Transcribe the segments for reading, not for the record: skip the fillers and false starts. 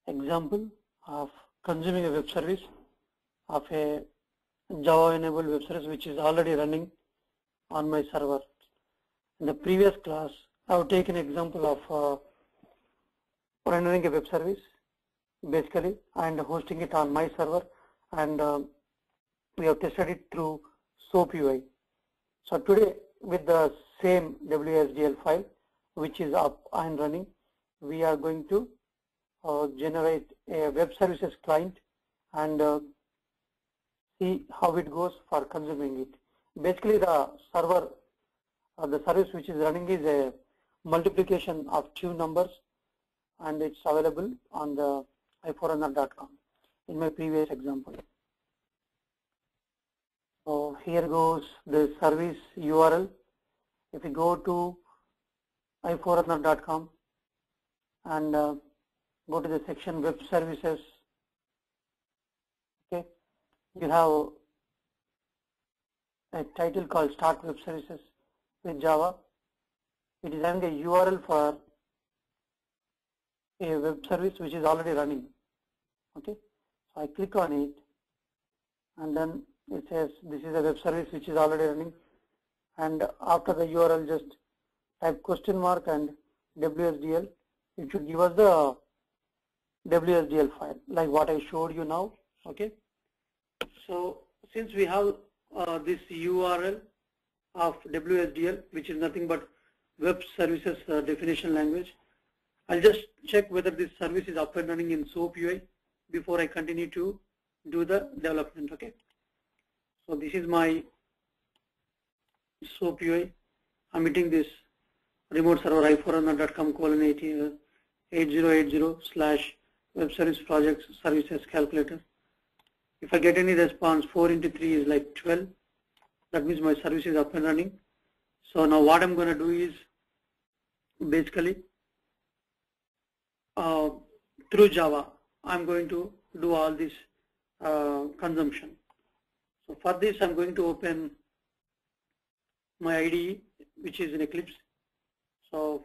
example of consuming a web service of a Java enabled web service which is already running on my server. In the previous class, I have taken example of rendering a web service basically and hosting it on my server, and we have tested it through SOAP UI. So today, with the same WSDL file which is up and running, we are going to generate a web services client and see how it goes for consuming it. Basically, the server, the service which is running is a multiplication of two numbers, and it's available on the i4runner.com in my previous example. So here goes the service URL. If you go to i4runner.com and go to the section web services, okay, you have a title called Start Web Services with Java. It is having a URL for a web service which is already running. Okay, so I click on it, and then it says this is a web service which is already running, and after the URL just type question mark and WSDL. It should give us the WSDL file like what I showed you now. Okay, so since we have this URL of WSDL, which is nothing but web services definition language, I'll just check whether this service is up and running in SOAP UI before I continue to do the development. Okay, so this is my SOAP UI. I'm hitting this remote server i4runner.com:8080/web service projects services calculator. If I get any response, 4 into 3 is like 12. That means my service is up and running. So now what I'm going to do is basically through Java, I'm going to do all this consumption. So for this, I'm going to open my IDE, which is in Eclipse. So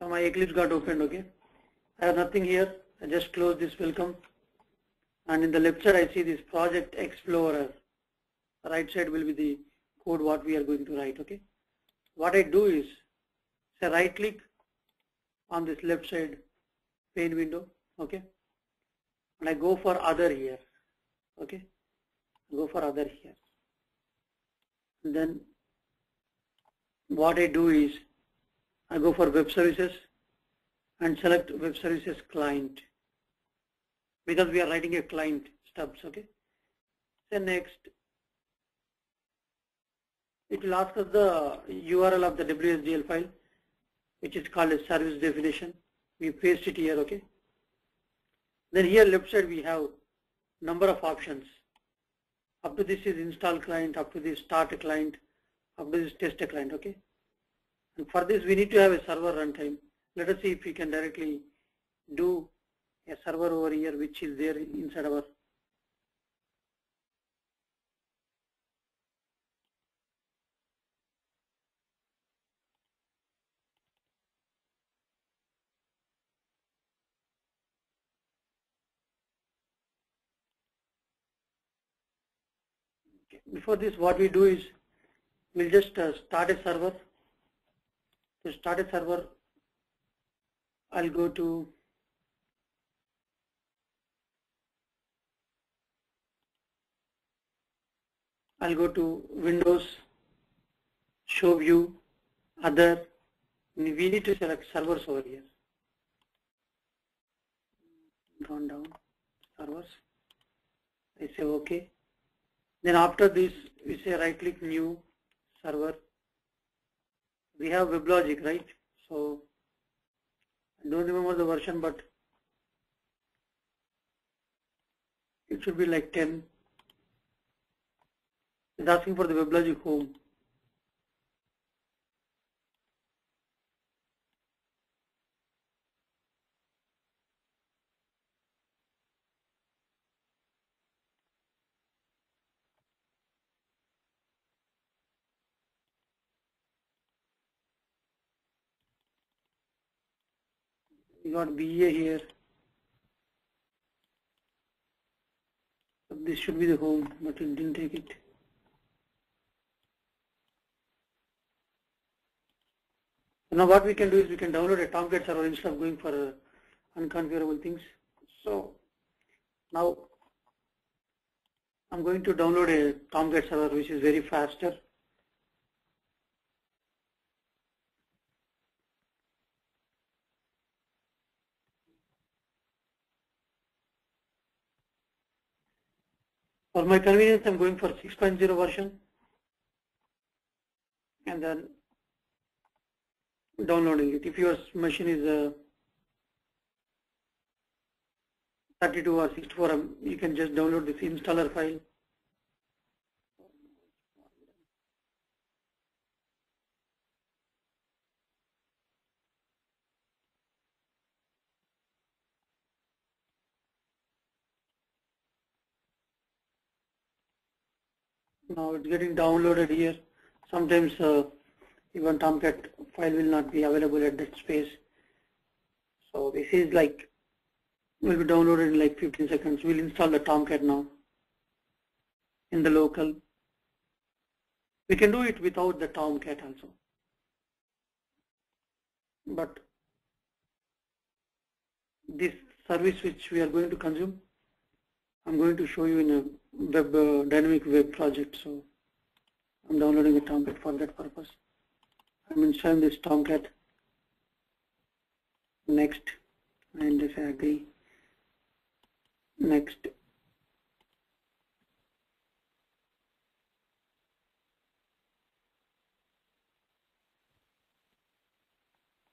my Eclipse got opened. Okay, I have nothing here. I just close this welcome, and in the left side I see this project explorer. The right side will be the code what we are going to write. Okay, what I do is say right click on this left side pane window. Okay, and I go for other here. Okay, go for other here. And then what I do is I go for web services and select web services client, because we are writing a client stubs. Okay, then next it will ask us the URL of the WSDL file, which is called a service definition. We paste it here. Okay, then here left side we have number of options. Up to this is install client, up to this start a client, up to this test a client. Okay, and for this we need to have a server runtime. Let us see if we can directly do a server over here, which is there inside our before this. What we do is we'll just start a server. To start a server, I'll go to Windows, show view, other. We need to select servers over here. Down servers. I say OK. Then after this, we say right click new server. We have WebLogic, right? So I don't remember the version, but it should be like 10. It's asking for the WebLogic home. We got BA here. This should be the home, but it didn't take it. Now what we can do is we can download a Tomcat server instead of going for unconfigurable things. So now I'm going to download a Tomcat server which is very faster. For my convenience, I'm going for 6.0 version and then downloading it. If your machine is 32 or 64, you can just download this installer file. Now it's getting downloaded here. Sometimes even Tomcat file will not be available at that space. So this is like, will be downloaded in like 15 seconds. We'll install the Tomcat now in the local. We can do it without the Tomcat also. But this service which we are going to consume, I'm going to show you in a web dynamic web project. So I'm downloading a Tomcat for that purpose. I'm installing this Tomcat. Next, and if I agree. Next.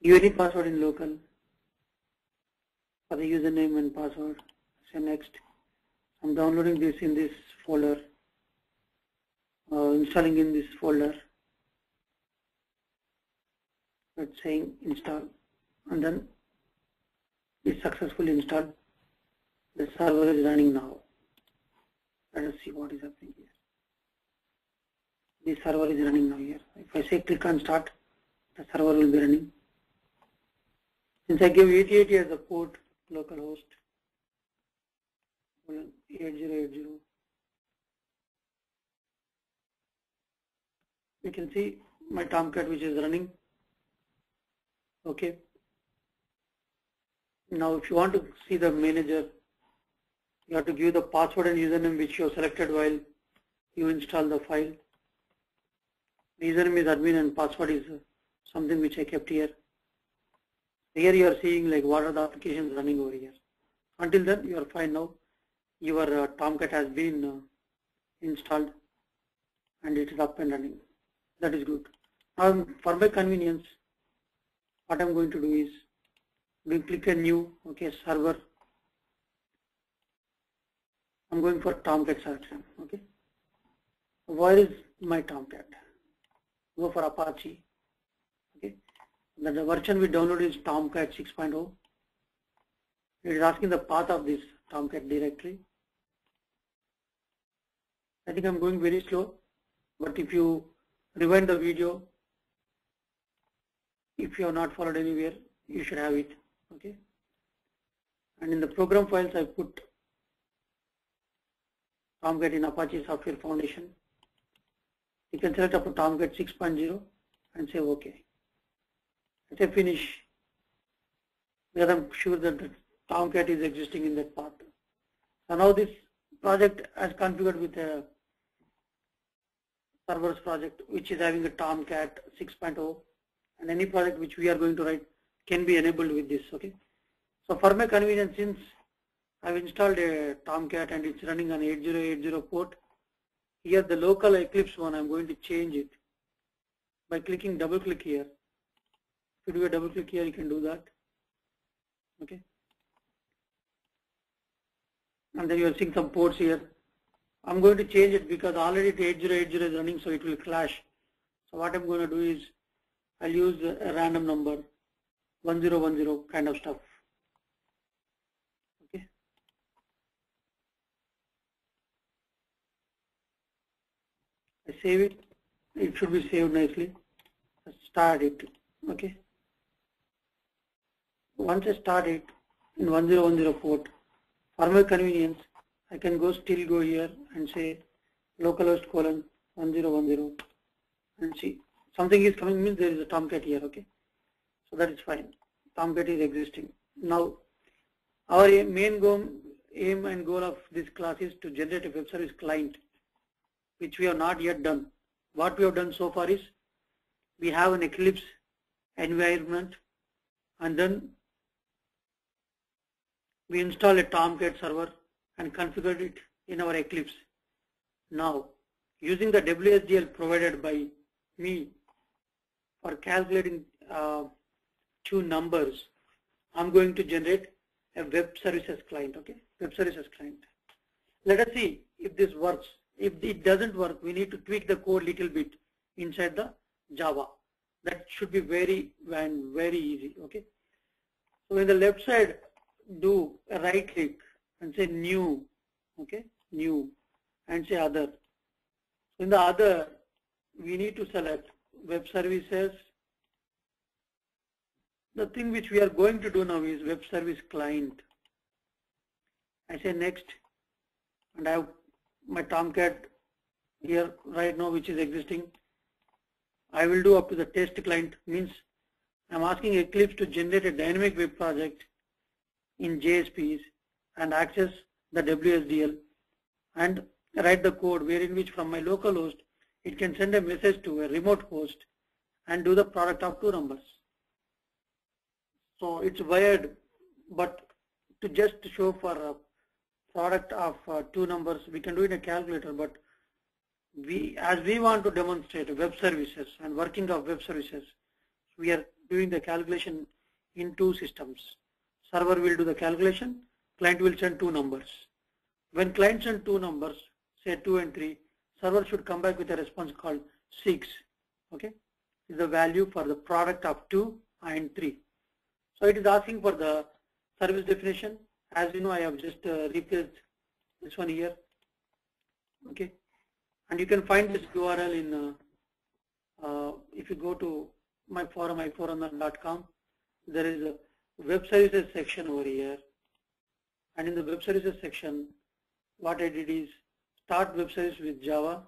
Give any password in local for the username and password. Say next. I'm downloading this in this folder, installing in this folder. It's saying install, and then it's successfully installed. The server is running now. Let us see what is happening here. The server is running now here. If I say click on start, the server will be running. Since I gave 8080 as a port, localhost 8080, you can see my Tomcat which is running. Okay. Now if you want to see the manager, you have to give the password and username which you have selected while you install the file. The username is admin and password is something which I kept here. Here you are seeing like what are the applications running over here. Until then you are fine now. Your Tomcat has been installed and it is up and running. That is good. Now for my convenience, what I'm going to do is we click a new, okay, server. I'm going for Tomcat selection. Okay. Where is my Tomcat? Go for Apache. Okay. Then the version we download is Tomcat 6.0. It is asking the path of this Tomcat directory. I think I'm going very slow, but if you rewind the video, if you have not followed anywhere, you should have it. Okay. And in the program files, I put Tomcat in Apache Software Foundation. You can select up to Tomcat 6.0 and say OK. I say finish, because I'm sure that the Tomcat is existing in that part. So now this project is configured with a servers project which is having a Tomcat 6.0, and any project which we are going to write can be enabled with this. Okay. So for my convenience, since I've installed a Tomcat and it's running on 8080 port, here the local Eclipse one, I'm going to change it by clicking double click here. If you do a double click here, you can do that. Okay. And then you are seeing some ports here. I'm going to change it because already the 8080 is running, so it will clash. So what I'm going to do is I'll use a random number 1010 kind of stuff. Okay. I save it. It should be saved nicely. Let's start it. Okay. Once I start it in 1010 port, for my convenience, I can still go here and say localhost colon 1010 and see something is coming, means there is a Tomcat here, okay? So that is fine. Tomcat is existing. Now, our main aim and goal of this class is to generate a web service client, which we have not yet done. What we have done so far is we have an Eclipse environment, and then we install a Tomcat server and configured it in our Eclipse. Now, using the WSDL provided by me for calculating two numbers, I'm going to generate a web services client, okay? Web services client. Let us see if this works. If it doesn't work, we need to tweak the code little bit inside the Java. That should be very easy, okay? So in the left side, do a right click and say new, okay? New, and say other. So in the other, we need to select web services. The thing which we are going to do now is web service client. I say next, and I have my Tomcat here right now, which is existing. I will do up to the test client, means I'm asking Eclipse to generate a dynamic web project in JSPs and access the WSDL and write the code wherein which from my local host it can send a message to a remote host and do the product of two numbers. So it's wired, but to just show for a product of two numbers, we can do it in a calculator, but as we want to demonstrate web services and working of web services, we are doing the calculation in two systems. Server will do the calculation, client will send two numbers. When client sends two numbers, say 2 and 3, server should come back with a response called 6, okay? Is the value for the product of 2 and 3. So it is asking for the service definition. As you know, I have just replaced this one here, okay? And you can find this URL in, if you go to my forum, iforum.com, there is a web services section over here. And in the web services section, what I did is start web service with Java,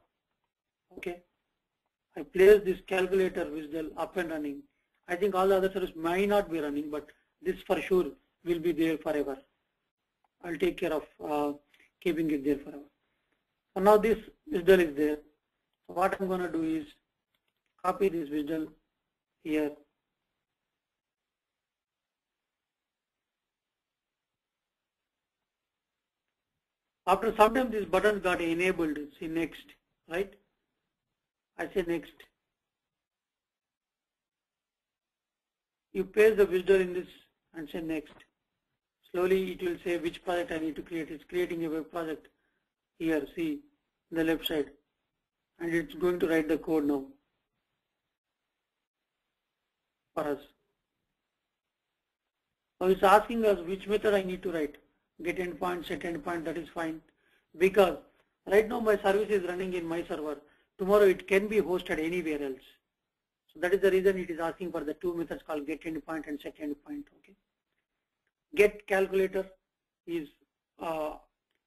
okay? I placed this calculator WSDL up and running. I think all the other services might not be running, but this for sure will be there forever. I'll take care of keeping it there forever. So now this WSDL is there. So what I'm going to do is copy this WSDL here. After some time this button got enabled, see next, right? I say next. You paste the WSDL in this and say next. Slowly it will say which project I need to create. It's creating a web project here, see, in the left side. And it's going to write the code now for us. So it's asking us which method I need to write. Get endpoint, set endpoint, that is fine. Because right now my service is running in my server. Tomorrow it can be hosted anywhere else. So that is the reason it is asking for the two methods called get endpoint and set endpoint. Okay. Get calculator is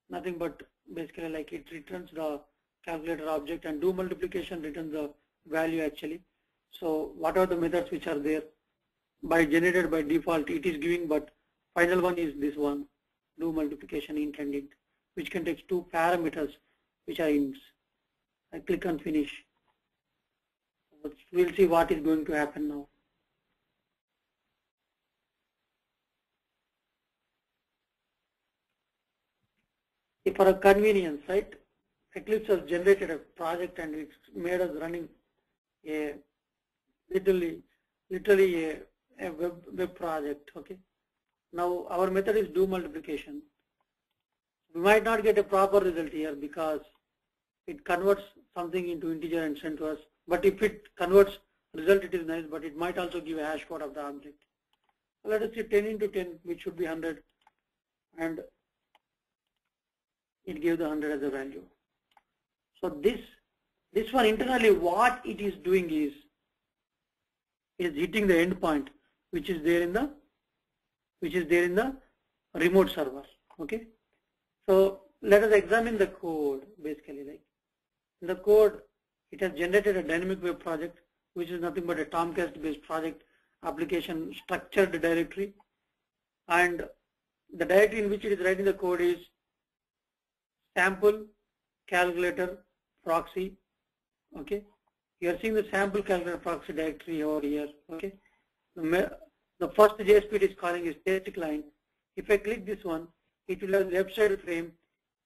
nothing but basically like it returns the calculator object, and do multiplication returns the value actually. So what are the methods which are there generated by default it is giving, but final one is this one, do multiplication int and int, which contains two parameters which are ints. I click on finish. We'll see what is going to happen now. If for a convenience, right, Eclipse has generated a project and it's made us running a literally a web project. Okay. Now our method is do multiplication. We might not get a proper result here because it converts something into integer and send to us. But if it converts result, it is nice, but it might also give a hash code of the object. So let us say 10 into 10, which should be 100, and it gave the 100 as a value. So this one internally, what it is doing is hitting the endpoint, which is there in the which is there in the remote server. Okay, so let us examine the code. Basically, like in the code, it has generated a dynamic web project, which is nothing but a Tomcast based project application structured directory, and the directory in which it is writing the code is sample calculator proxy. Okay, you are seeing the sample calculator proxy directory over here. Okay, the first JSP it is calling is test client. If I click this one, it will have the left side frame,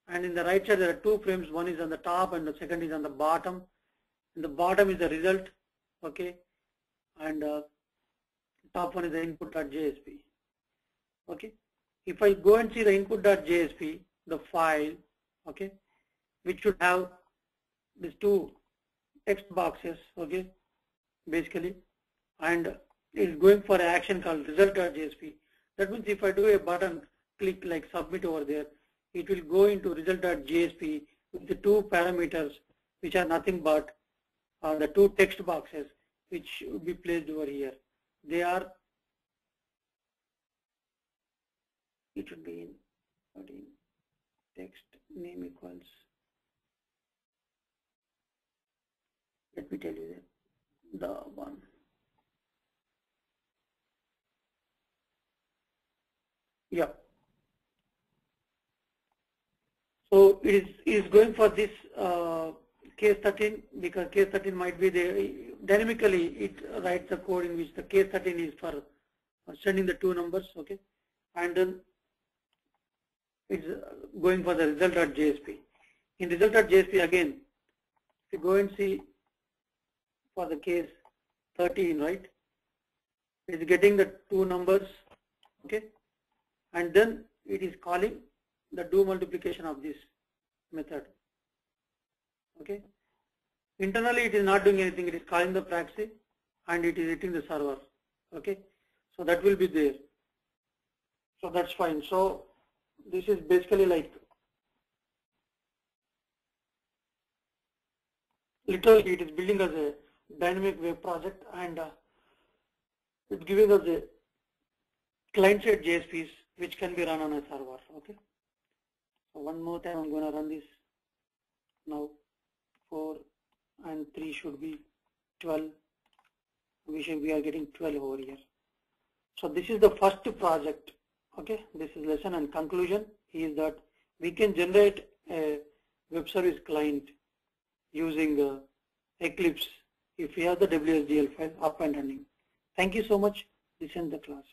and in the right side there are two frames. One is on the top and the second is on the bottom. And the bottom is the result. Okay, and top one is the input.jsp. Okay, if I go and see the input.jsp, the file, okay, which should have these two text boxes, okay, basically, and it is going for an action called result.jsp. That means if I do a button click like submit over there, it will go into result.jsp with the two parameters which are nothing but the two text boxes which will be placed over here. They are, it should be in text name equals, let me tell you the one. Yeah. So it is going for this case 13 because case 13 might be the dynamically it writes the code in which the case 13 is for sending the two numbers, okay, and then it's going for the result.jsp. In result.jsp again, if you go and see for the case 13, right, it's getting the two numbers, okay, and then it is calling the do multiplication of this method. Okay, internally it is not doing anything, it is calling the proxy and it is hitting the server. Okay, so that will be there, so that's fine. So this is basically like literally it is building as a dynamic web project, and it's giving us a client-side JSPs which can be run on a server. Okay, so one more time I'm going to run this now. 4 and 3 should be 12. We are getting 12 over here. So this is the first project. Okay, this is lesson, and conclusion is that we can generate a web service client using Eclipse if we have the WSDL file up and running. Thank you so much. This ends the class.